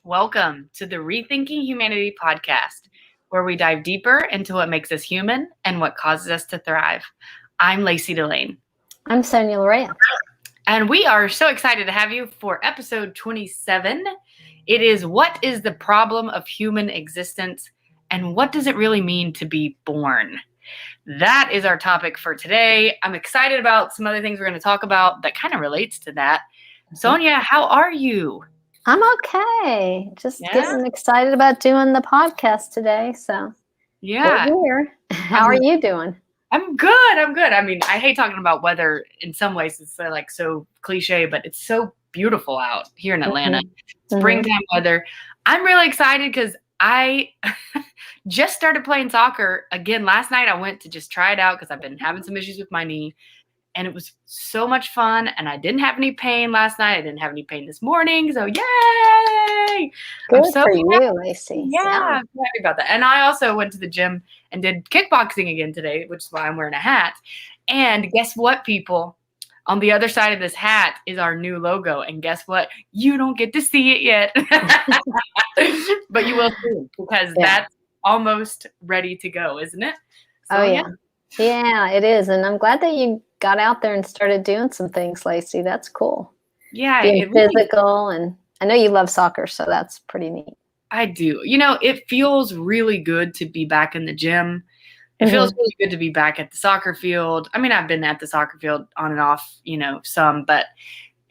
Welcome to the Rethinking Humanity podcast, where we dive deeper into what makes us human and what causes us to thrive. I'm Lacie Delane. I'm Sonya Larrea. And we are so excited to have you for episode 27. It is What is the Problem of Human Existence, and what does it really mean to be born? That is our topic for today. I'm excited about some other things we're going to talk about that kind of relates to that. Sonya, how are you? I'm okay. Just getting excited about doing the podcast today. So we're here. How are you doing? I'm good. I mean, I hate talking about weather in some ways. It's like so cliche, but it's so beautiful out here in Atlanta. Mm-hmm. Springtime weather. I'm really excited because I just started playing soccer again last night. I went to just try it out because I've been having some issues with my knee. And it was so much fun, and I didn't have any pain last night. I didn't have any pain this morning, so yay! Good for you, Lacie. Yeah, I'm happy about that. And I also went to the gym and did kickboxing again today, which is why I'm wearing a hat. And guess what, people? On the other side of this hat is our new logo. And guess what? You don't get to see it yet. But you will soon, because that's almost ready to go, isn't it? So, yeah. Yeah, it is. And I'm glad that you got out there and started doing some things, Lacie. That's cool. Yeah. Being physical. And I know you love soccer, so that's pretty neat. I do. You know, it feels really good to be back in the gym. It feels really good to be back at the soccer field. I mean, I've been at the soccer field on and off, some, but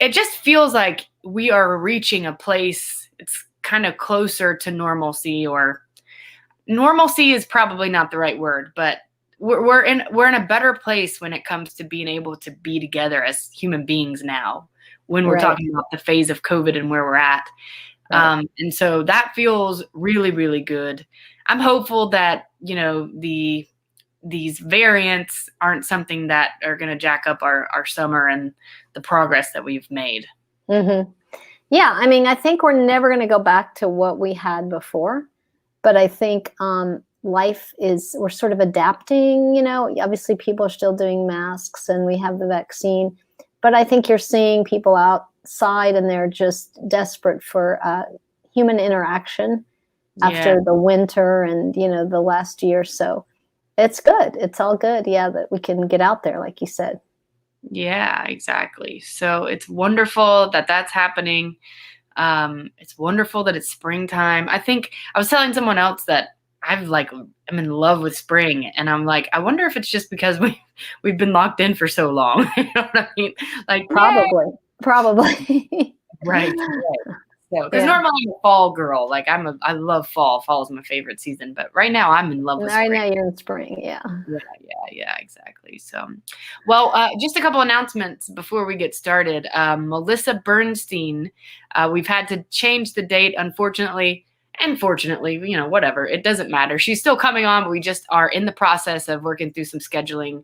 it just feels like we are reaching a place. It's kind of closer to normalcy, or normalcy is probably not the right word, but we're in a better place when it comes to being able to be together as human beings now, when we're talking about the phase of COVID and where we're at. Right. And so that feels really, really good. I'm hopeful that, these variants aren't something that are going to jack up our summer and the progress that we've made. Mm-hmm. Yeah. I mean, I think we're never going to go back to what we had before, but I think, we're sort of adapting, obviously people are still doing masks and we have the vaccine, but I think you're seeing people outside and they're just desperate for human interaction after the winter and, the last year. So it's good. It's all good. Yeah. That we can get out there, like you said. Yeah, exactly. So it's wonderful that that's happening. It's wonderful that it's springtime. I think I was telling someone else that I'm in love with spring, and I'm like, I wonder if it's just because we've been locked in for so long. You know what I mean? Like probably. Right. So, because normally I'm a fall girl. Like I love fall. Fall is my favorite season. But right now I'm in love with spring. Right now you're in spring. Yeah, exactly. So, well, just a couple announcements before we get started. Melissa Bernstein, we've had to change the date, unfortunately. And fortunately, whatever, it doesn't matter. She's still coming on, but we just are in the process of working through some scheduling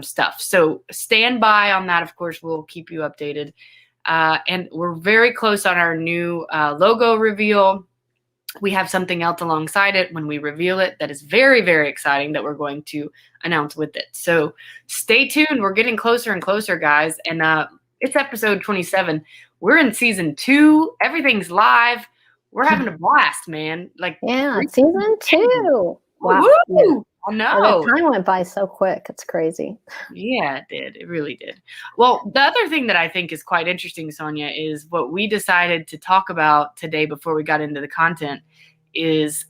stuff. So stand by on that. Of course, we'll keep you updated. And we're very close on our new logo reveal. We have something else alongside it when we reveal it that is very, very exciting that we're going to announce with it. So stay tuned. We're getting closer and closer, guys. And it's episode 27. We're in season 2. Everything's live. We're having a blast, man. Season 2. Wow. Yeah. I know. The time went by so quick. It's crazy. Yeah, it did. It really did. Well, the other thing that I think is quite interesting, Sonya, is what we decided to talk about today before we got into the content is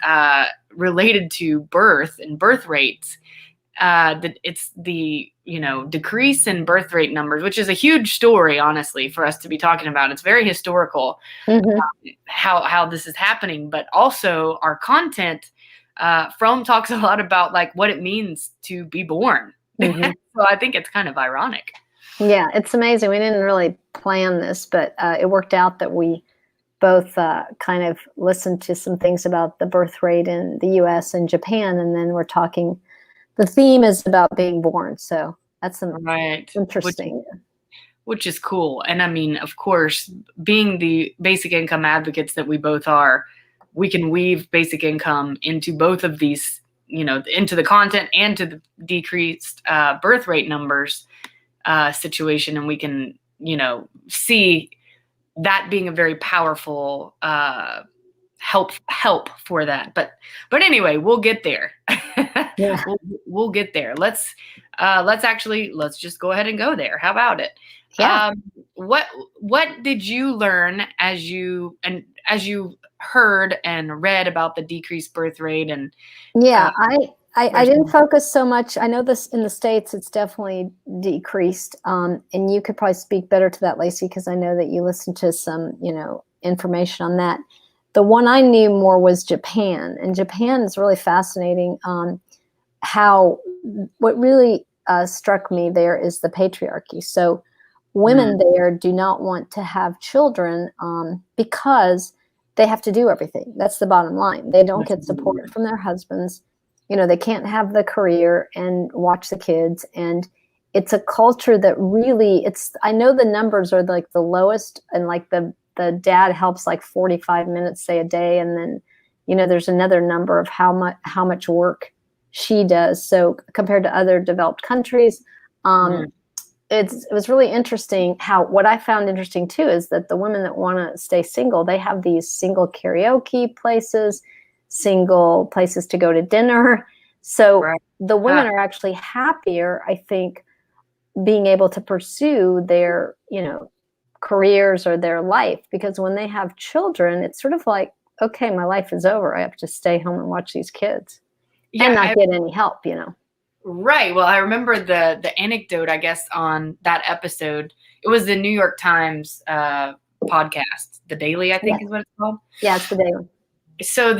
related to birth and birth rates. That it's the decrease in birth rate numbers, which is a huge story, honestly, for us to be talking about. It's very historical how this is happening, but also our content from talks a lot about like what it means to be born. So I think it's kind of ironic. Yeah, it's amazing. We didn't really plan this, but it worked out that we both kind of listened to some things about the birth rate in the U.S. and Japan, and then we're talking. The theme is about being born, so that's interesting. Which is cool. And I mean, of course, being the basic income advocates that we both are, we can weave basic income into both of these, into the content and to the decreased birth rate numbers situation. And we can, see that being a very powerful help for that. But anyway, we'll get there. Yeah. We'll get there. Let's just go ahead and go there. How about it? Yeah. What did you learn as you heard and read about the decreased birth rate? And yeah, I didn't focus so much. I know this in the States, it's definitely decreased. And you could probably speak better to that, Lacie, because I know that you listened to some, information on that. The one I knew more was Japan, and Japan is really fascinating. What really struck me there is the patriarchy. So women there do not want to have children because they have to do everything. That's the bottom line. They don't get support from their husbands. They can't have the career and watch the kids. And it's a culture that really, I know the numbers are like the lowest, and like the dad helps like 45 minutes, say, a day. And then, there's another number of how much work she does. So compared to other developed countries, it was really interesting what I found interesting too is that the women that want to stay single, they have these single karaoke places, single places to go to dinner. So the women are actually happier, I think, being able to pursue their, careers or their life, because when they have children, it's sort of like, okay, my life is over. I have to stay home and watch these kids and not get any help, Right. Well, I remember the anecdote, I guess, on that episode. It was the New York Times podcast, The Daily, I think is what it's called. Yeah, it's The Daily. So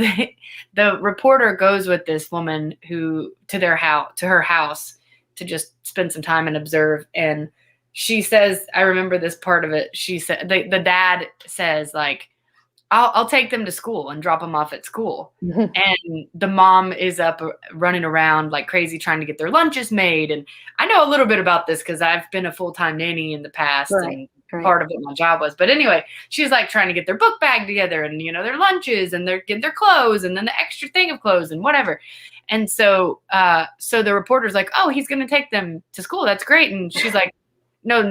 the reporter goes with this woman to her house to just spend some time and observe. And she says, I remember this part of it. She said, the dad says, like, I'll take them to school and drop them off at school. And the mom is up running around like crazy trying to get their lunches made. And I know a little bit about this because I've been a full-time nanny in the past, and part of what my job was. But anyway, she's like trying to get their book bag together and, their lunches, and they're getting their clothes, and then the extra thing of clothes and whatever. And so the reporter's like, oh, he's going to take them to school. That's great. And she's like, no,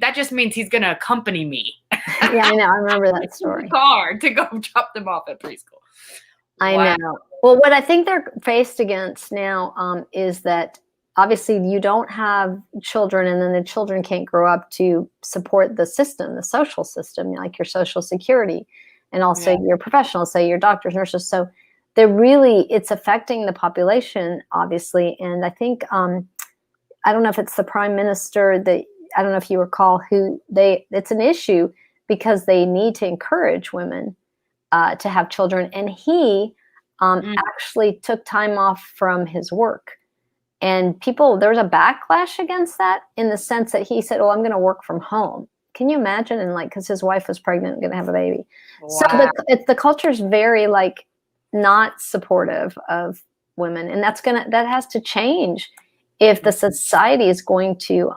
that just means he's going to accompany me. Yeah, I know. I remember that story. Car to go drop them off at preschool. I know. Well, what I think they're faced against now is that obviously you don't have children, and then the children can't grow up to support the system, the social system, like your Social Security, and also your professionals, say your doctors, nurses. So it's affecting the population, obviously. And I think, I don't know if it's the prime minister that, I don't know if you recall it's an issue because they need to encourage women to have children. And he actually took time off from his work. And there was a backlash against that, in the sense that he said, well, I'm going to work from home. Can you imagine? And because his wife was pregnant and going to have a baby. Wow. So the culture is very not supportive of women. And that has to change if the society is going to,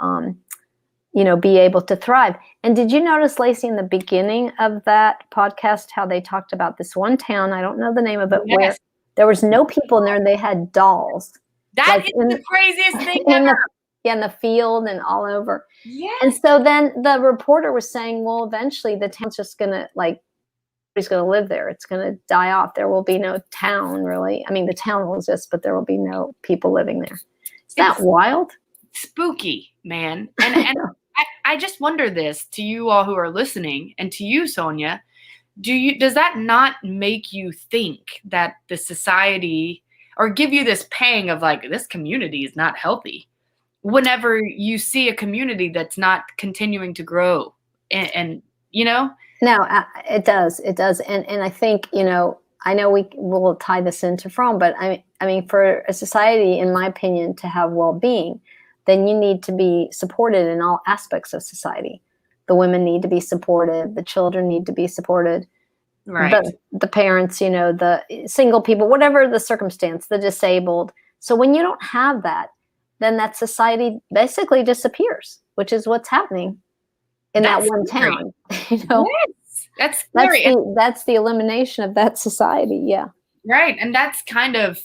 be able to thrive. And did you notice, Lacie, in the beginning of that podcast, how they talked about this one town, I don't know the name of it, where there was no people in there, and they had dolls. That is the craziest thing ever. In the field and all over. Yes. And so then the reporter was saying, well, eventually the town's just going to, nobody's going to live there. It's going to die off. There will be no town, really. I mean, the town will exist, but there will be no people living there. Is that wild? Spooky, man. And I just wonder this to you all who are listening, and to you, Sonya, does that not make you think that the society, or give you this pang of this community is not healthy, whenever you see a community that's not continuing to grow and No, it does. And I think, I know we will tie this into Fromm, but I mean, for a society, in my opinion, to have well-being, then you need to be supported in all aspects of society. The women need to be supported. The children need to be supported. Right. The parents, the single people, whatever the circumstance, the disabled. So when you don't have that, then that society basically disappears, which is what's happening in that one town. Yes. That's scary. That's the elimination of that society. Yeah. Right. And that's kind of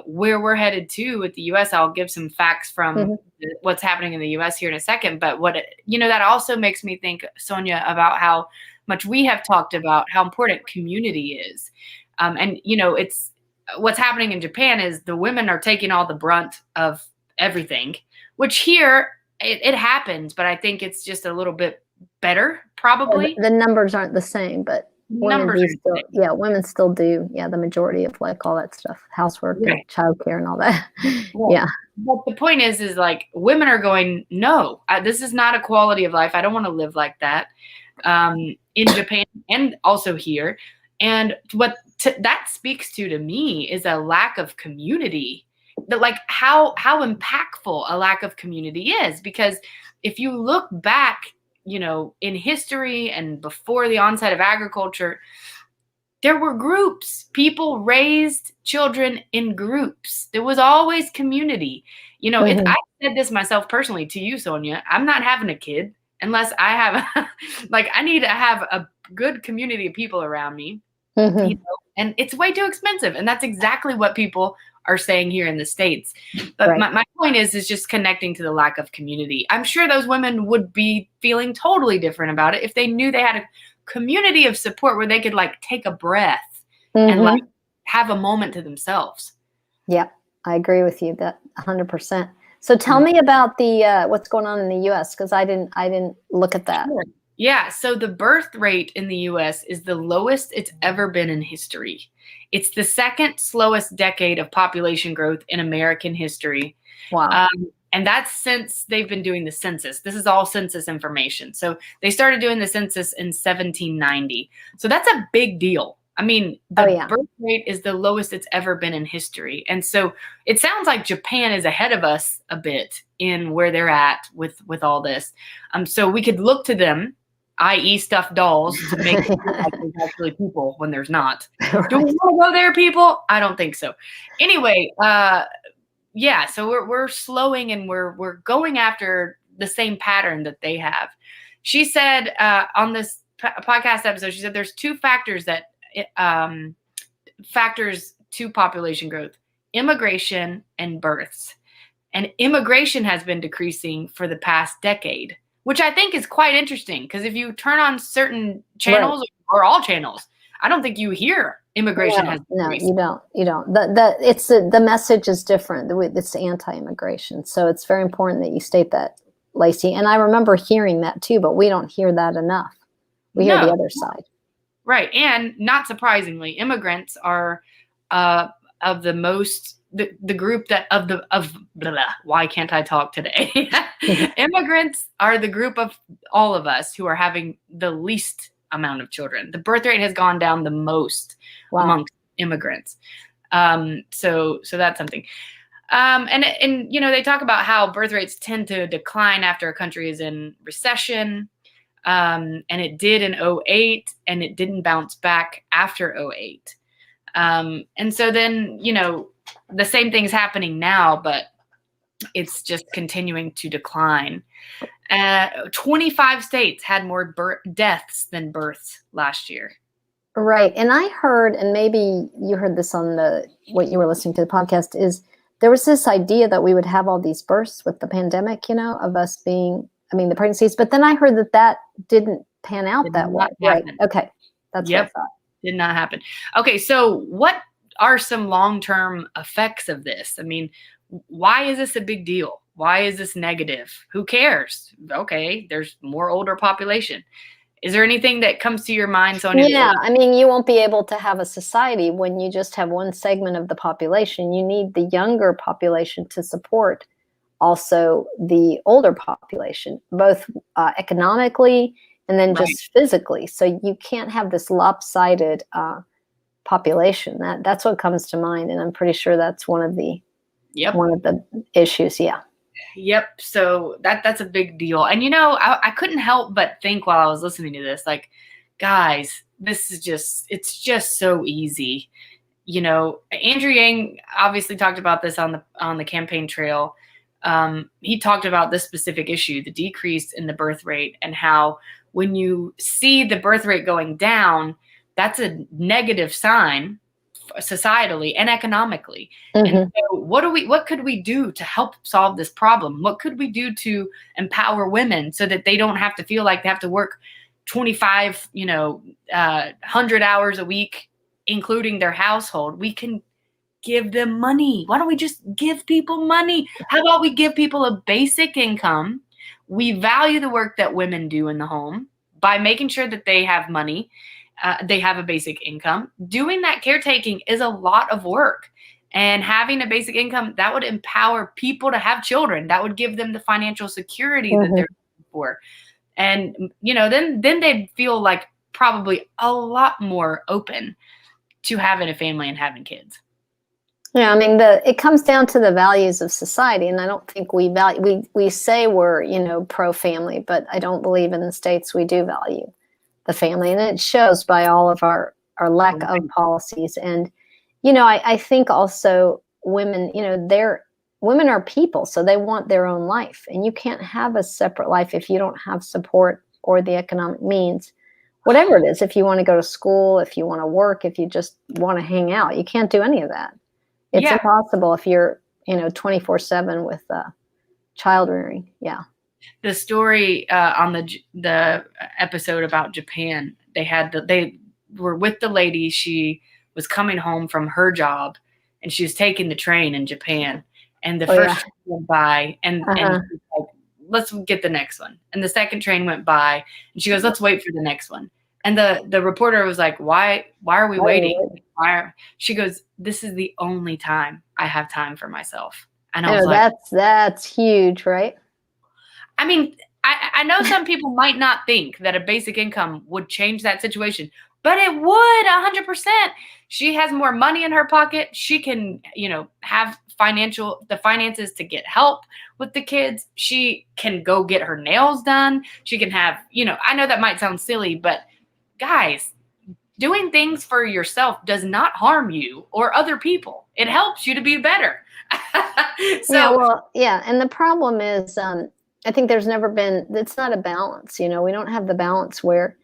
where we're headed to with the U.S. I'll give some facts from what's happening in the U.S. here in a second. But that also makes me think, Sonya, about how much we have talked about how important community is. And, it's what's happening in Japan is the women are taking all the brunt of everything, which here it happens, but I think it's just a little bit better, probably. The numbers aren't the same, but women still do. Yeah, the majority of like all that stuff, housework, and childcare, and all that. Right. Yeah. But the point is like women are going, no, this is not a quality of life. I don't want to live like that. In Japan and also here. And what that speaks to me is a lack of community, that like how impactful a lack of community is. Because if you look back, in history and before the onset of agriculture, there were groups. People raised children in groups. There was always community. I said this myself personally to you, Sonya. I'm not having a kid unless I have I need to have a good community of people around me. And it's way too expensive. And that's exactly what people are saying here in the States. But my point is just connecting to the lack of community. I'm sure those women would be feeling totally different about it if they knew they had a community of support where they could like take a breath and like have a moment to themselves. Yep. I agree with you that 100%. So tell me about the what's going on in the US, because I didn't look at that. Sure. Yeah, so the birth rate in the US is the lowest it's ever been in history. It's the second slowest decade of population growth in American history. Wow. And that's since they've been doing the census. This is all census information. So they started doing the census in 1790. So that's a big deal. I mean, the birth rate is the lowest it's ever been in history. And so it sounds like Japan is ahead of us a bit in where they're at with all this. So we could look to them, i.e. stuffed dolls, to make it feel like there's actually people when there's not. Right. Do we want to go there, people? I don't think so. Anyway, so we're slowing and we're going after the same pattern that they have. She said on this podcast episode, she said there's two factors that factors to population growth: immigration and births. And immigration has been decreasing for the past decade, which I think is quite interesting, because if you turn on certain channels or all channels, I don't think you hear immigration has decreased. No, you don't. The message is different. It's anti-immigration. So it's very important that you state that, Lacie. And I remember hearing that too, but we don't hear that enough. We hear the other side. Right. And not surprisingly, immigrants are of the most, the group that why can't I talk today? Immigrants are the group of all of us who are having the least amount of children. The birth rate has gone down the most amongst immigrants. So that's something. And they talk about how birth rates tend to decline after a country is in recession. And it did in 2008, and it didn't bounce back after 2008. And so then, the same thing's happening now, but it's just continuing to decline. 25 states had more deaths than births last year. Right. And I heard, and maybe you heard this on what you were listening to the podcast, is there was this idea that we would have all these births with the pandemic, of us being, the pregnancies. But then I heard that didn't pan out that way. Right. Okay. That's what I thought. Did not happen. Okay. So what are some long-term effects of this? Why is this a big deal? Why is this negative? Who cares? Okay. There's more older population. Is there anything that comes to your mind, Sonya? Yeah. You won't be able to have a society when you just have one segment of the population. You need the younger population to support also the older population, both economically and then just physically. So you can't have this lopsided population. That's what comes to mind, and I'm pretty sure that's one of the issues. Yeah. Yep. So that's a big deal. And I couldn't help but think while I was listening to this, like, guys, it's just so easy. Andrew Yang obviously talked about this on the campaign trail. He talked about this specific issue, the decrease in the birth rate, and how when you see the birth rate going down, that's a negative sign societally and economically. And so what could we do to help solve this problem? What could we do to empower women so that they don't have to feel like they have to work 25, 100 hours a week, including their household. We can give them money. Why don't we just give people money? How about we give people a basic income? We value the work that women do in the home by making sure that they have money. They have a basic income. Doing that caretaking is a lot of work. And having a basic income, that would empower people to have children. That would give them the financial security that they're looking for. And, then they'd feel like probably a lot more open to having a family and having kids. Yeah, I mean, it comes down to the values of society, and I don't think we say we're, pro-family, but I don't believe in the States we do value the family, and it shows by all of our lack of policies. And, I think also women, women are people, so they want their own life, and you can't have a separate life if you don't have support or the economic means. Whatever it is, if you want to go to school, if you want to work, if you just want to hang out, you can't do any of that. It's impossible if you're, 24/7 with child rearing. Yeah. The story on the episode about Japan, they were with the lady. She was coming home from her job, and she was taking the train in Japan. And the first train went by, and she was like, let's get the next one. And the second train went by, and she goes, let's wait for the next one. And the reporter was like, why are we waiting? She goes, this is the only time I have time for myself. And I was like, that's huge, right? I mean, I know some people might not think that a basic income would change that situation, but it would 100%. She has more money in her pocket. She can, have the finances to get help with the kids. She can go get her nails done. She can have, I know that might sound silly, but guys, doing things for yourself does not harm you or other people. It helps you to be better. And the problem is, I think there's never been, it's not a balance. We don't have the balance where,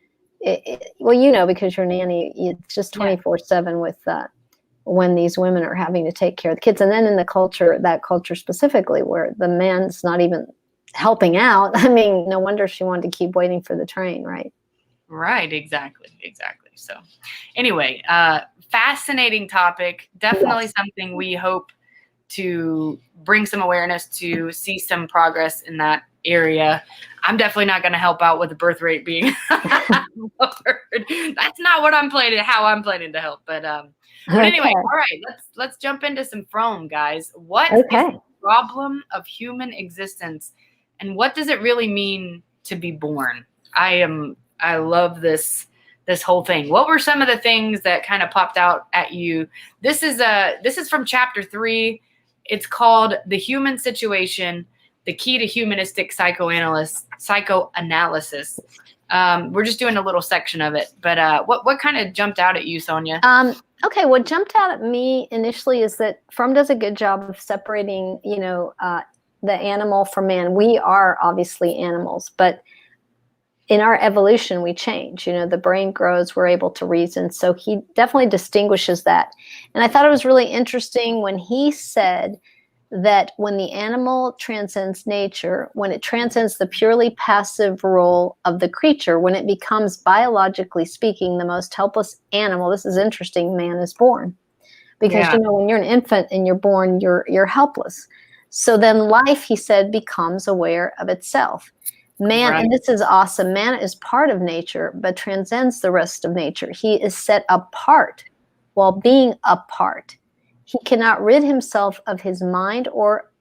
because you're a nanny, it's just 24/7 with when these women are having to take care of the kids. And then in that culture specifically, where the man's not even helping out. I mean, no wonder she wanted to keep waiting for the train, right? Right, exactly. So anyway, fascinating topic. Definitely something we hope to bring some awareness to, see some progress in that area. I'm definitely not going to help out with the birth rate being lowered. That's not what how I'm planning to help. But anyway, all right, let's jump into some from, guys. What is the problem of human existence, and what does it really mean to be born? I love this whole thing. What were some of the things that kind of popped out at you? This is from chapter 3. It's called The Human Situation, the Key to Humanistic Psychoanalysis. We're just doing a little section of it, but what kind of jumped out at you, Sonya? Okay, what jumped out at me initially is that Fromm does a good job of separating, the animal from man. We are obviously animals, but in our evolution, we change. The brain grows, we're able to reason. So he definitely distinguishes that. And I thought it was really interesting when he said that when the animal transcends nature, when it transcends the purely passive role of the creature, when it becomes, biologically speaking, the most helpless animal, this is interesting, man is born. Because, when you're an infant and you're born, you're helpless. So then life, he said, becomes aware of itself. Man, and this is awesome, man is part of nature, but transcends the rest of nature. He is set apart while being apart. He cannot rid himself of his mind or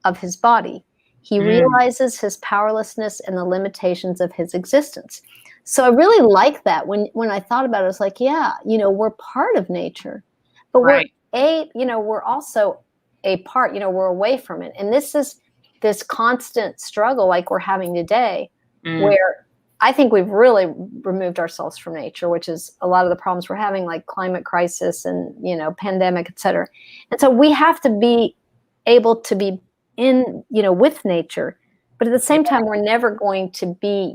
of his body. He realizes his powerlessness and the limitations of his existence. So I really like that. When I thought about it, I was like, we're part of nature, but we're also a part, we're away from it. And this is this constant struggle like we're having today, where I think we've really removed ourselves from nature, which is a lot of the problems we're having, like climate crisis and, pandemic, et cetera. And so we have to be able to be in, with nature, but at the same time, we're never going to be,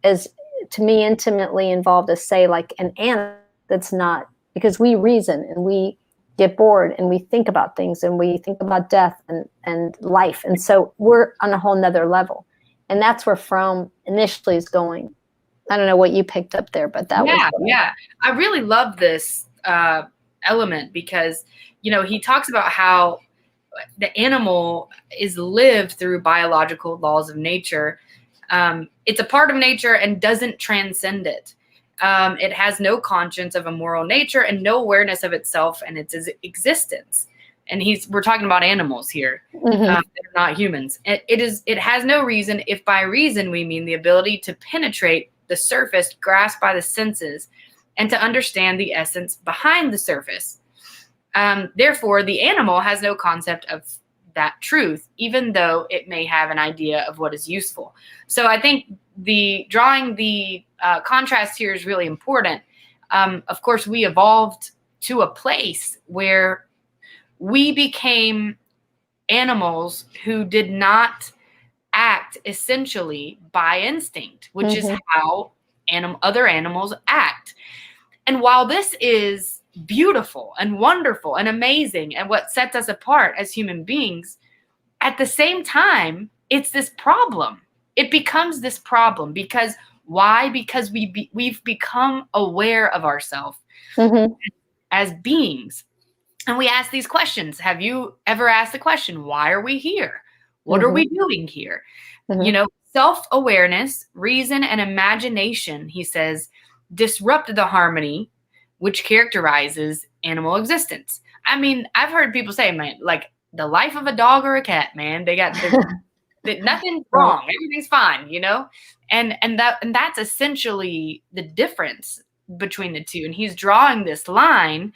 as, to me, intimately involved as, say, like an animal. That's not, because we reason and we get bored and we think about things and we think about death and life. And so we're on a whole nother level. And that's where Fromm initially is going I don't know what you picked up there, but that was I really love this element because, you know, he talks about how the animal is lived through biological laws of nature. It's a part of nature and doesn't transcend it. It has no conscience of a moral nature and no awareness of itself and its existence. And we're talking about animals here. They're not humans. It has no reason, if by reason we mean the ability to penetrate the surface grasped by the senses and to understand the essence behind the surface. Therefore, the animal has no concept of that truth, even though it may have an idea of what is useful. So I think drawing the contrast here is really important. Of course, we evolved to a place where we became animals who did not act essentially by instinct, which is how other animals act. And while this is beautiful and wonderful and amazing and what sets us apart as human beings, at the same time, it's this problem. It becomes this problem because why? Because we've become aware of ourselves as beings. And we ask these questions. Have you ever asked the question, why are we here? What are we doing here? You know, self-awareness, reason, and imagination, he says, disrupt the harmony which characterizes animal existence. I mean, I've heard people say, man, like the life of a dog or a cat, man, they got nothing's wrong. Everything's fine, you know? And that's essentially the difference between the two. And he's drawing this line,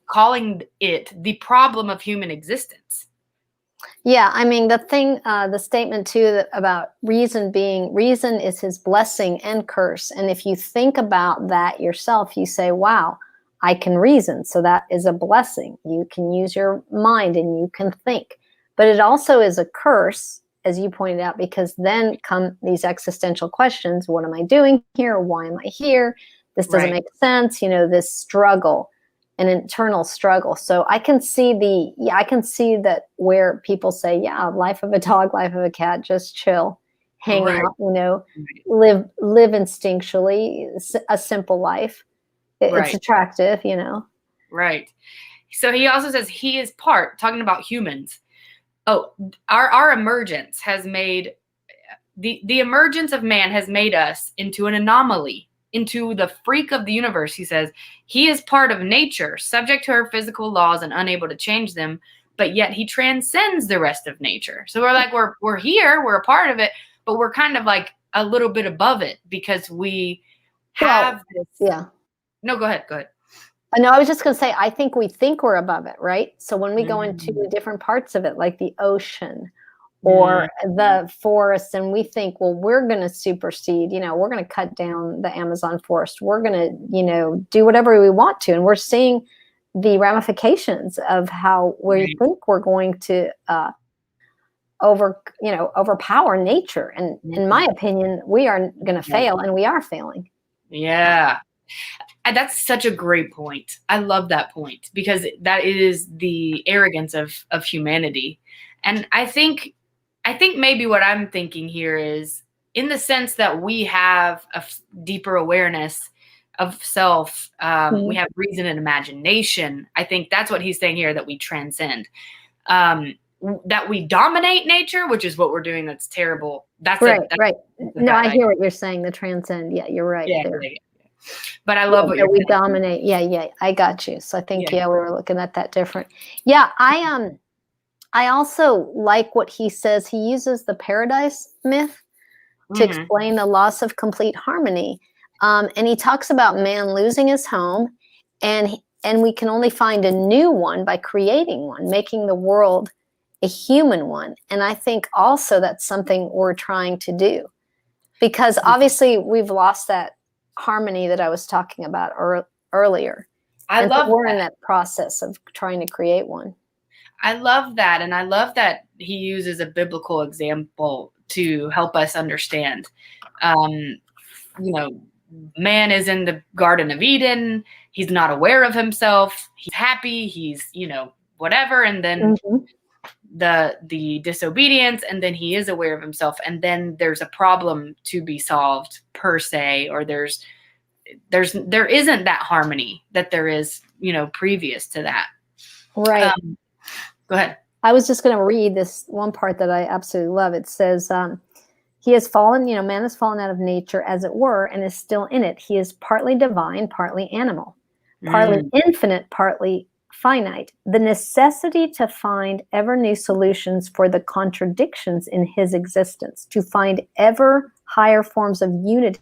calling it the problem of human existence. Yeah, I mean, the statement too about reason is his blessing and curse. And if you think about that yourself, you say, wow, I can reason. So that is a blessing. You can use your mind and you can think. But it also is a curse, as you pointed out, because then come these existential questions. What am I doing here? Why am I here? This doesn't make sense. You know, this struggle. An internal struggle. So I can see that where people say, yeah, life of a dog, life of a cat, just chill, hang out, you know, live instinctually, a simple life. It's attractive, you know. Right. So he also says he is talking about humans. Oh, our emergence has made, the emergence of man has made us into an anomaly, into the freak of the universe. He says he is part of nature, subject to her physical laws and unable to change them, but yet he transcends the rest of nature. So we're like, we're here, we're a part of it, but we're kind of like a little bit above it because we have this. Yeah. No, go ahead. No, I was just going to say, I think we think we're above it, right? So when we go into different parts of it, like the ocean or the forest, and we think, well, we're going to supersede, you know, we're going to cut down the Amazon forest. We're going to, you know, do whatever we want to. And we're seeing the ramifications of how we think we're going to overpower nature. And in my opinion, we are going to fail, and we are failing. Yeah. And that's such a great point. I love that point because that is the arrogance of humanity. And I think maybe what I'm thinking here is, in the sense that we have a deeper awareness of self, we have reason and imagination. I think that's what he's saying here, that we transcend, that we dominate nature, which is what we're doing. That's terrible. That's right. No, I hear what you're saying. The transcend. Yeah, you're right. Yeah, there. But I love what you're saying. We dominate. Yeah, I got you. So I think we were looking at that different. Yeah, I also like what he says. He uses the paradise myth to explain the loss of complete harmony. And he talks about man losing his home, and we can only find a new one by creating one, making the world a human one. And I think also that's something we're trying to do, because obviously we've lost that harmony that I was talking about earlier. We're in that process of trying to create one. I love that. And I love that he uses a biblical example to help us understand. You know, man is in the Garden of Eden. He's not aware of himself. He's happy. He's, you know, whatever. And then the disobedience, and then he is aware of himself, and then there's a problem to be solved per se, or there isn't that harmony that there is, previous to that. Right. Go ahead. I was just going to read this one part that I absolutely love. It says, he has fallen, man has fallen out of nature, as it were, and is still in it. He is partly divine, partly animal, partly infinite, partly finite. The necessity to find ever new solutions for the contradictions in his existence, to find ever higher forms of unity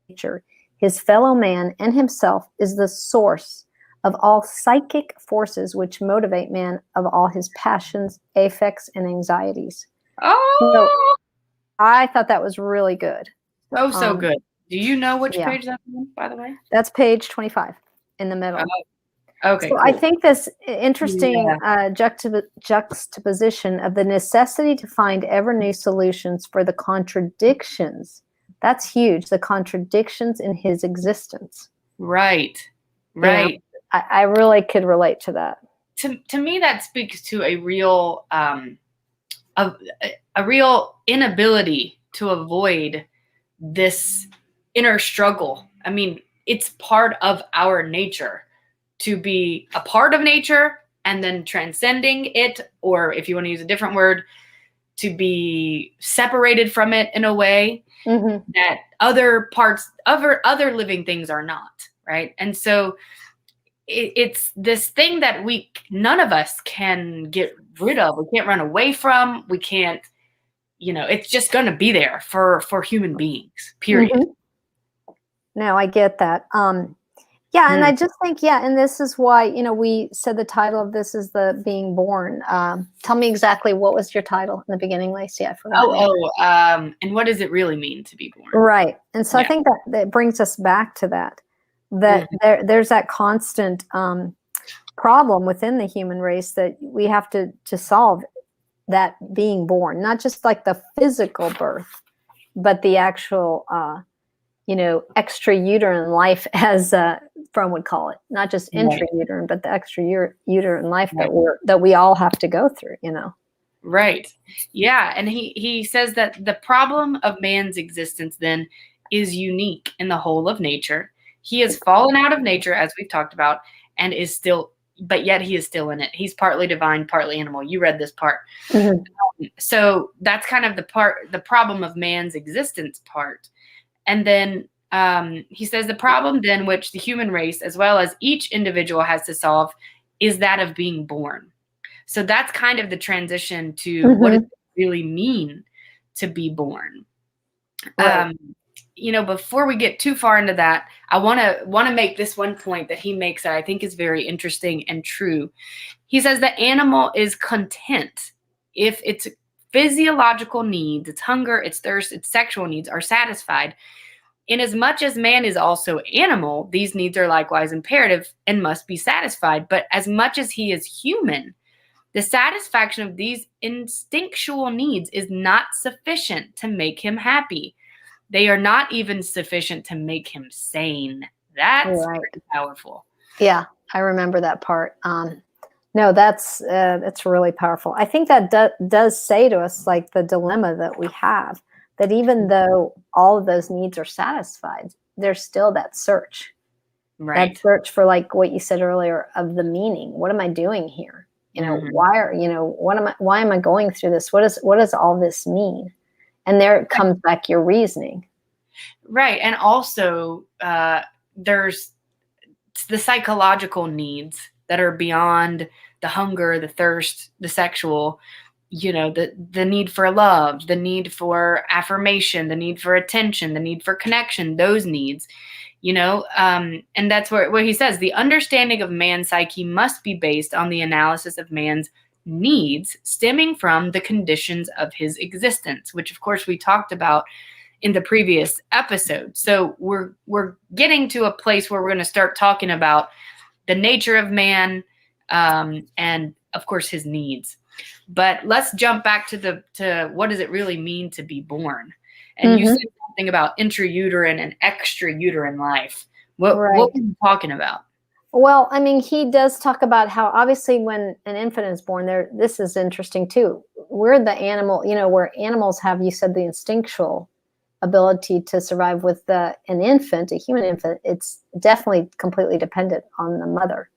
in nature, his fellow man, and himself, is the source of all psychic forces which motivate man, of all his passions, affects, and anxieties. Oh, so I thought that was really good. So good. Do you know which page that's on, by the way? That's page 25 in the middle. Okay. So cool. I think this interesting juxtaposition of the necessity to find ever new solutions for the contradictions, that's huge. The contradictions in his existence. Right. I really could relate to that. To me, that speaks to a real a real inability to avoid this inner struggle. I mean, it's part of our nature to be a part of nature and then transcending it, or if you want to use a different word, to be separated from it in a way that other parts, other living things are not, right? And so it's this thing that none of us can get rid of. We can't run away from. We can't, it's just going to be there for human beings, period. No, I get that. And I just think, and this is why, we said the title of this is the Being Born. Tell me exactly what was your title in the beginning, Lacie? I forgot. And what does it really mean to be born? Right. And so I think that brings us back to that there's that constant problem within the human race that we have to solve, that being born, not just like the physical birth, but the actual, extrauterine life, as Fromm would call it, not just intrauterine, but the extrauterine life that we all have to go through, Right. Yeah. And he says that the problem of man's existence then is unique in the whole of nature. He has fallen out of nature, as we've talked about, and but yet he is still in it. He's partly divine, partly animal. You read this part. So that's kind of the problem of man's existence part. And then he says the problem then which the human race, as well as each individual, has to solve is that of being born. So that's kind of the transition to what does it really mean to be born. Right. Before we get too far into that, I want to make this one point that he makes that I think is very interesting and true. He says the animal is content if its physiological needs, its hunger, its thirst, its sexual needs are satisfied. Inasmuch as man is also animal, these needs are likewise imperative and must be satisfied. But as much as he is human, the satisfaction of these instinctual needs is not sufficient to make him happy. They are not even sufficient to make him sane. That's pretty powerful. Yeah, I remember that part. No, that's really powerful. I think that does say to us, like, the dilemma that we have, that even though all of those needs are satisfied, there's still that search. Right. That search for, like what you said earlier, of the meaning. What am I doing here? Why am I going through this? What does all this mean? And there it comes back, your reasoning. Right. And also there's the psychological needs that are beyond the hunger, the thirst, the sexual, the need for love, the need for affirmation, the need for attention, the need for connection, those needs, and that's where he says the understanding of man's psyche must be based on the analysis of man's needs stemming from the conditions of his existence, which of course we talked about in the previous episode. So we're getting to a place where we're going to start talking about the nature of man, and of course his needs. But let's jump back to what does it really mean to be born? And you said something about intrauterine and extrauterine life. What were you talking about? Well, I mean, he does talk about how obviously when an infant is born, this is interesting too. We're the animal, where animals have, you said, the instinctual ability to survive. With an infant, a human infant, it's definitely completely dependent on the mother.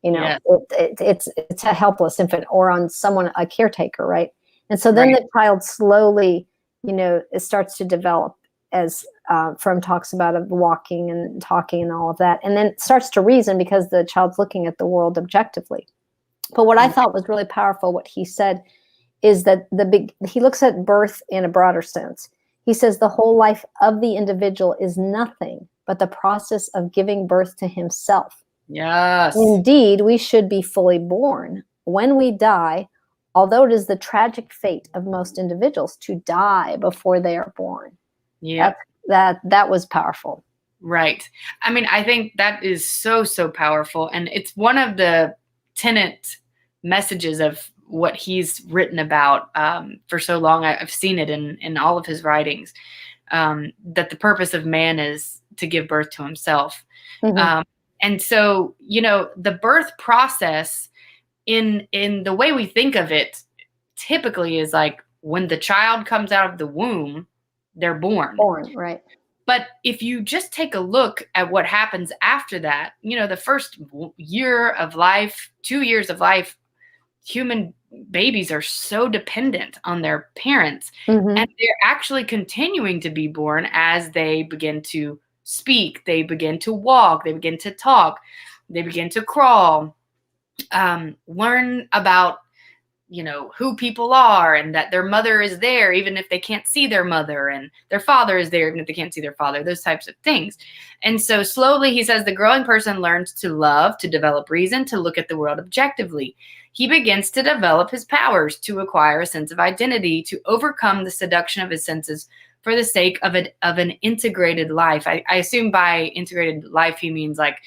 Yes. It's a helpless infant, or on someone, a caretaker, right? And so then Right. the child slowly, it starts to develop, as Fromm talks about, of walking and talking and all of that, and then it starts to reason because the child's looking at the world objectively. But what I thought was really powerful, what he said, is that he looks at birth in a broader sense. He says the whole life of the individual is nothing but the process of giving birth to himself. Yes. Indeed, we should be fully born. When we die, although it is the tragic fate of most individuals to die before they are born. Yeah. That was powerful. Right. I mean, I think that is so, so powerful. And it's one of the tenet messages of what he's written about for so long. I've seen it in all of his writings, that the purpose of man is to give birth to himself. Mm-hmm. And so, the birth process in the way we think of it typically is like when the child comes out of the womb, they're born. Right. But if you just take a look at what happens after that, the first year of life, 2 years of life, human babies are so dependent on their parents. Mm-hmm. And they're actually continuing to be born as they begin to speak, they begin to walk, they begin to talk, they begin to crawl, learn about who people are, and that their mother is there even if they can't see their mother, and their father is there even if they can't see their father, those types of things. And so slowly, he says, the growing person learns to love, to develop reason, to look at the world objectively. He begins to develop his powers, to acquire a sense of identity, to overcome the seduction of his senses for the sake of an integrated life. I assume by integrated life he means like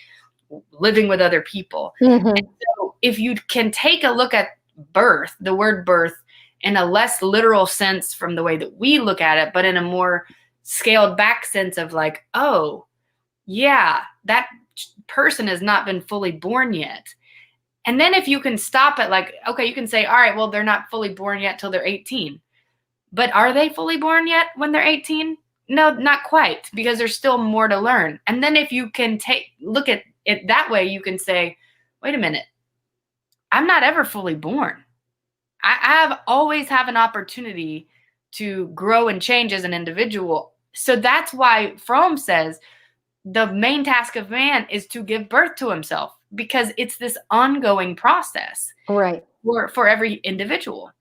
living with other people. Mm-hmm. And so if you can take a look at birth, the word birth, in a less literal sense from the way that we look at it, but in a more scaled back sense of like, oh, yeah, that person has not been fully born yet. And then if you can stop at like, okay, you can say, all right, well, they're not fully born yet till they're 18. But are they fully born yet when they're 18? No, not quite, because there's still more to learn. And then if you can look at it that way, you can say, wait a minute, I'm not ever fully born. I always have an opportunity to grow and change as an individual. So that's why Fromm says the main task of man is to give birth to himself, because it's this ongoing process, right, for every individual.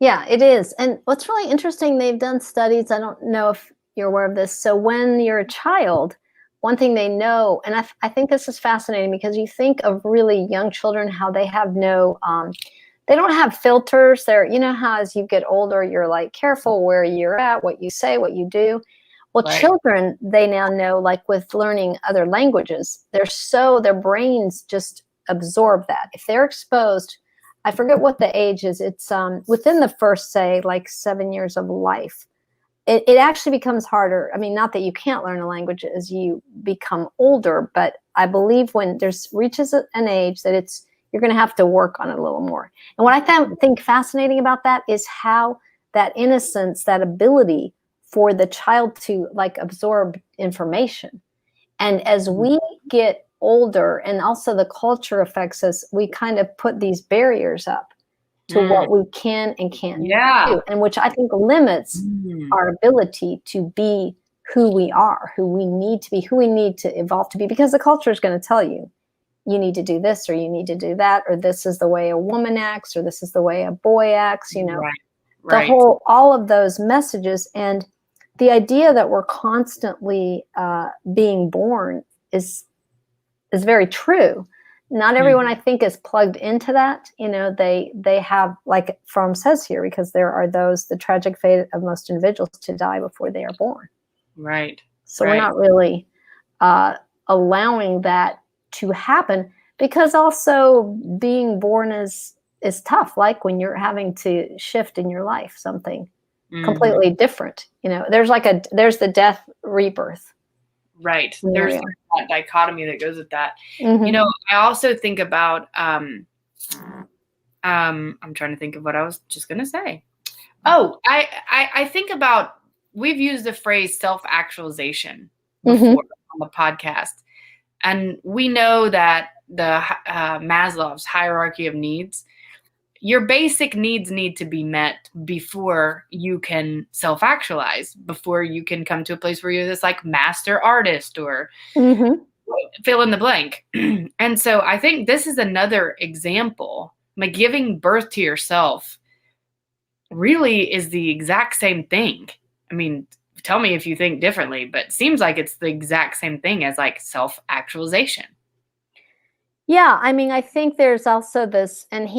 Yeah, it is. And what's really interesting, they've done studies, I don't know if you're aware of this. So when you're a child, one thing they know, and I think this is fascinating, because you think of really young children, how they have they don't have filters. They're, how as you get older, you're like careful where you're at, what you say, what you do. Well, Right. Children, they now know, like with learning other languages, their brains just absorb that. If they're exposed, I forget what the age is. It's within the first, say, like 7 years of life. It actually becomes harder. I mean, not that you can't learn a language as you become older, but I believe when reaches an age that you're going to have to work on it a little more. And what I think fascinating about that is how that innocence, that ability for the child to like absorb information. And as we get older, and also the culture affects us, we kind of put these barriers up to what we can and can't do, and which I think limits our ability to be who we are, who we need to be, who we need to evolve to be, because the culture is going to tell you, you need to do this, or you need to do that, or this is the way a woman acts, or this is the way a boy acts, Right. all of those messages. And the idea that we're constantly being born is very true. Not everyone, I think, is plugged into that. They have, like Fromm says here, because there are the tragic fate of most individuals to die before they are born. Right. So we're not really allowing that to happen, because also being born is tough. Like when you're having to shift in your life, something completely different. There's the death rebirth. Right. There's scenario. that dichotomy that goes with that. Mm-hmm. You know, I also think about, I'm trying to think of what I was just going to say. Oh, I think about, we've used the phrase self-actualization before on the podcast. And we know that the Maslow's hierarchy of needs, your basic needs need to be met before you can self-actualize, before you can come to a place where you're this like master artist or fill in the blank. And so I think this is another example. Like giving birth to yourself really is the exact same thing. I mean, tell me if you think differently, but it seems like it's the exact same thing as like self-actualization. Yeah, I mean, I think there's also this, and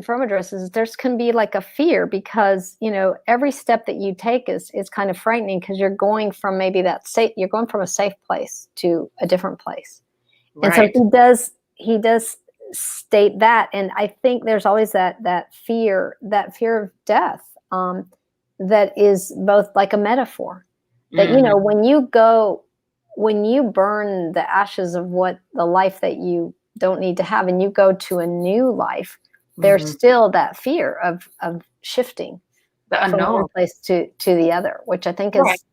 from addresses, there's can be like a fear because, you know, every step that you take is kind of frightening because you're going from maybe you're going from a safe place to a different place. Right. And so he does state that. And I think there's always that fear of death, that is both like a metaphor that, you know, when you burn the ashes of what the life that you don't need to have and you go to a new life, there's still that fear of shifting from one place to the other, which I think is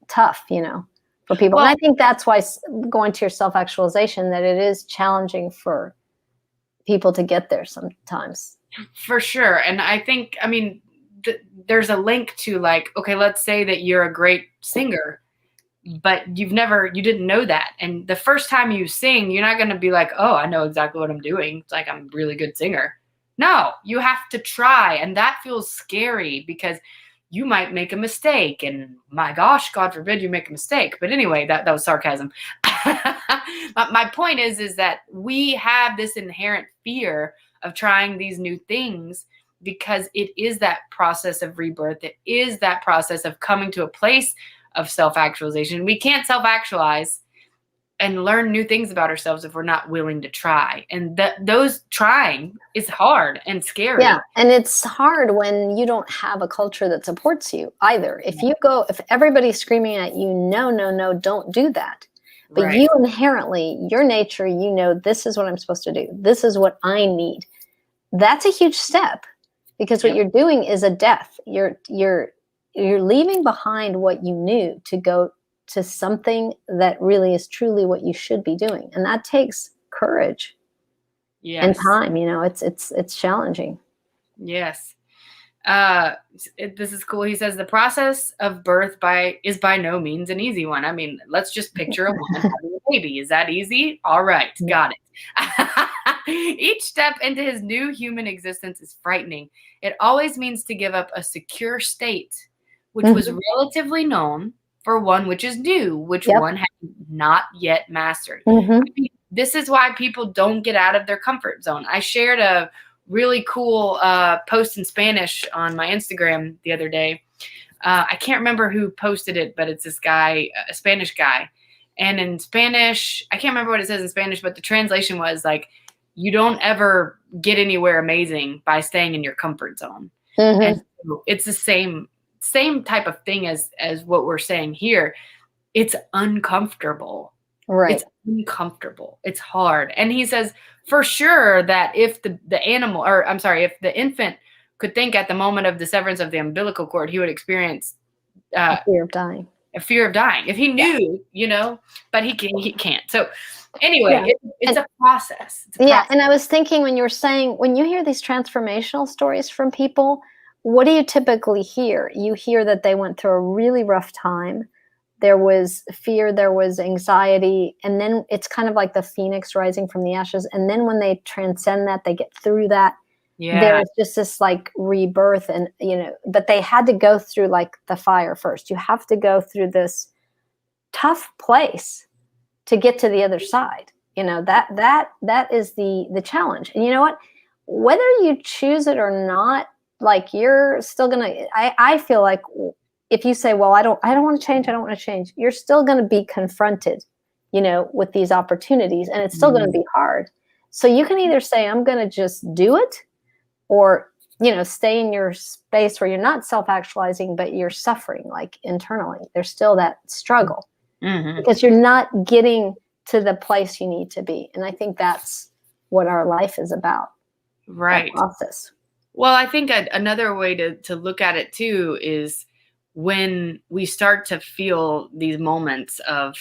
tough, you know, for people. And I think that's why going to your self-actualization, that it is challenging for people to get there sometimes. For sure. And I think, I mean, there's a link to like, okay, let's say that you're a great singer, but you didn't know that. And the first time you sing, you're not going to be like, oh, I know exactly what I'm doing. It's like, I'm a really good singer. No, you have to try. And that feels scary because you might make a mistake. And my gosh, God forbid you make a mistake. But anyway, that was sarcasm. My point is that we have this inherent fear of trying these new things because it is that process of rebirth. It is that process of coming to a place of self-actualization. We can't self-actualize and learn new things about ourselves if we're not willing to try. And those trying is hard and scary. Yeah, and it's hard when you don't have a culture that supports you either. If everybody's screaming at you, no, don't do that. But you inherently, your nature, you know, this is what I'm supposed to do. This is what I need. That's a huge step because what you're doing is a death. You're leaving behind what you knew to go to something that really is truly what you should be doing. And that takes courage and time, you know, it's challenging. Yes. This is cool. He says the process of birth is by no means an easy one. I mean, let's just picture a woman having a baby. Is that easy? All right. Got it. Each step into his new human existence is frightening. It always means to give up a secure state, which was relatively known, for one which is new, which one had not yet mastered. I mean, this is why people don't get out of their comfort zone. I shared a really cool post in Spanish on my Instagram the other day. I can't remember who posted it, but it's this guy, a Spanish guy. And in Spanish, I can't remember what it says in Spanish, but the translation was like, you don't ever get anywhere amazing by staying in your comfort zone. And so it's the same type of thing as what we're saying here. It's uncomfortable. Right. It's uncomfortable. It's hard. And he says for sure that if the infant could think at the moment of the severance of the umbilical cord, he would experience a fear of dying. A fear of dying. If he knew, you know, but he can't. So anyway, it's a process. And I was thinking when you hear these transformational stories from people, what do you typically hear? You hear that they went through a really rough time. There was fear, there was anxiety, and then it's kind of like the phoenix rising from the ashes. And then when they transcend that, they get through that. There's just this like rebirth, and you know, but they had to go through like the fire first. You have to go through this tough place to get to the other side. You know, that is the challenge. And you know what? Whether you choose it or not, like you're still gonna. I feel like if you say, "Well, I don't want to change," you're still going to be confronted, you know, with these opportunities, and it's still going to be hard. So you can either say, "I'm going to just do it," or you know, stay in your space where you're not self-actualizing, but you're suffering like internally. There's still that struggle. because you're not getting to the place you need to be. And I think that's what our life is about. Right. That process. Well, I think another way to look at it too is when we start to feel these moments of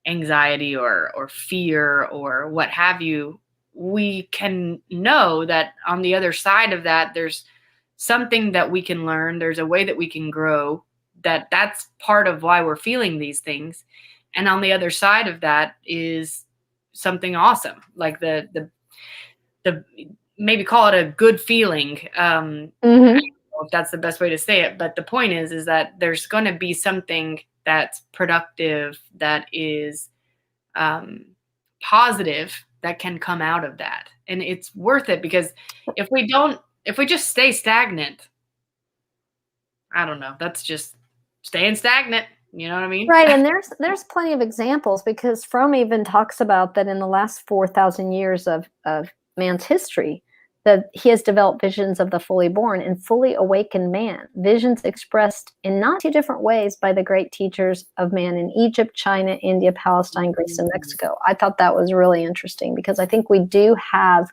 anxiety or fear or what have you, we can know that on the other side of that, there's something that we can learn. There's a way that we can grow, that's part of why we're feeling these things. And on the other side of that is something awesome, like the maybe call it a good feeling. I don't know if that's the best way to say it, but the point is that there's going to be something that's productive, that is positive, that can come out of that. And it's worth it, because if we just stay stagnant, I don't know, that's just staying stagnant. You know what I mean? Right. And there's plenty of examples, because Fromm even talks about that in the last 4,000 years of man's history, that he has developed visions of the fully born and fully awakened man, visions expressed in not too different ways by the great teachers of man in Egypt, China, India, Palestine, Greece, and Mexico. I thought that was really interesting, because I think we do have,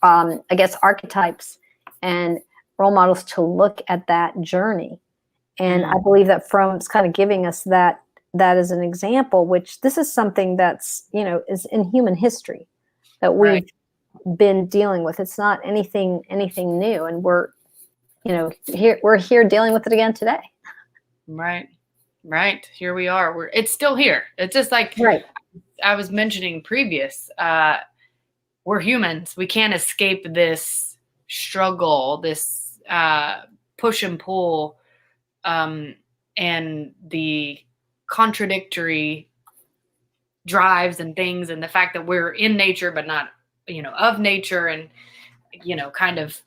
I guess, archetypes and role models to look at that journey. And I believe that Fromm's kind of giving us that as an example, which this is something that's, is in human history that we've been dealing with. It's not anything new. And we're here dealing with it again today. Right. Here we are. It's still here. It's just like I was mentioning previous, we're humans. We can't escape this struggle, this push and pull, and the contradictory drives and things, and the fact that we're in nature but not, of nature, and kind of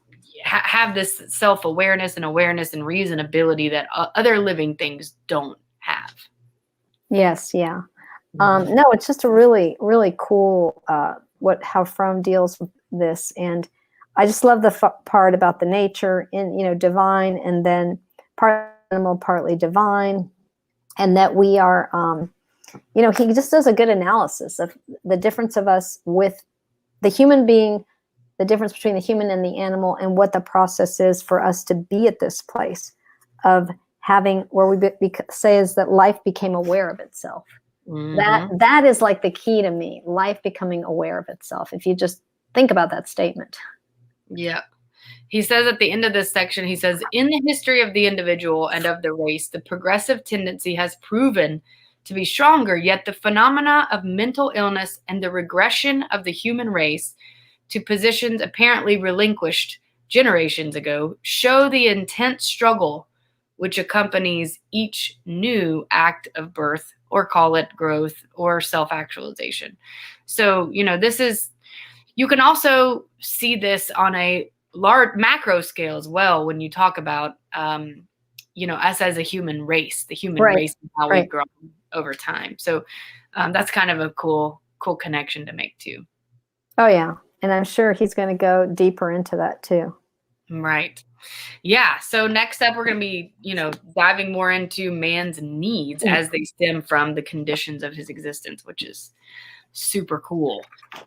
have this self-awareness and awareness and reasonability that other living things don't have. Yes, yeah. No, it's just a really, really cool how Fromm deals with this. And I just love the part about the nature in, divine, and then part animal, partly divine, and that we are, he just does a good analysis of the difference of us with the human being, the difference between the human and the animal, and what the process is for us to be at this place of having, where we say is that life became aware of itself. That is like the key to me, life becoming aware of itself. If you just think about that statement. Yeah. He says at the end of this section, he says, in the history of the individual and of the race, the progressive tendency has proven to be stronger, yet the phenomena of mental illness and the regression of the human race to positions apparently relinquished generations ago show the intense struggle which accompanies each new act of birth, or call it growth or self-actualization. So, this is, you can also see this on a large macro scale as well when you talk about, us as a human race, the human race, and how we've grown over time. So that's kind of a cool connection to make too. Oh, yeah. And I'm sure he's going to go deeper into that too. Right. Yeah. So next up, we're going to be, diving more into man's needs as they stem from the conditions of his existence, which is super cool.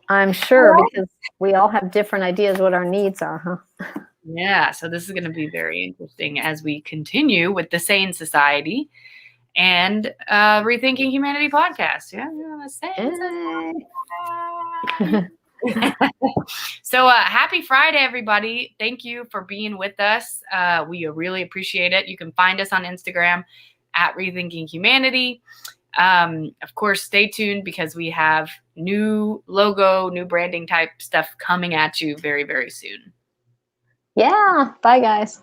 I'm sure, because we all have different ideas what our needs are, huh? Yeah. So this is going to be very interesting as we continue with the Sane Society and Rethinking Humanity podcast. Yeah. So happy Friday, everybody. Thank you for being with us. We really appreciate it. You can find us on Instagram at Rethinking Humanity. Of course, stay tuned, because we have new logo, new branding type stuff coming at you very, very soon. Yeah. Bye, guys.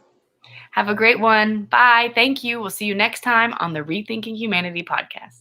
Have a great one. Bye. Thank you. We'll see you next time on the Rethinking Humanity podcast.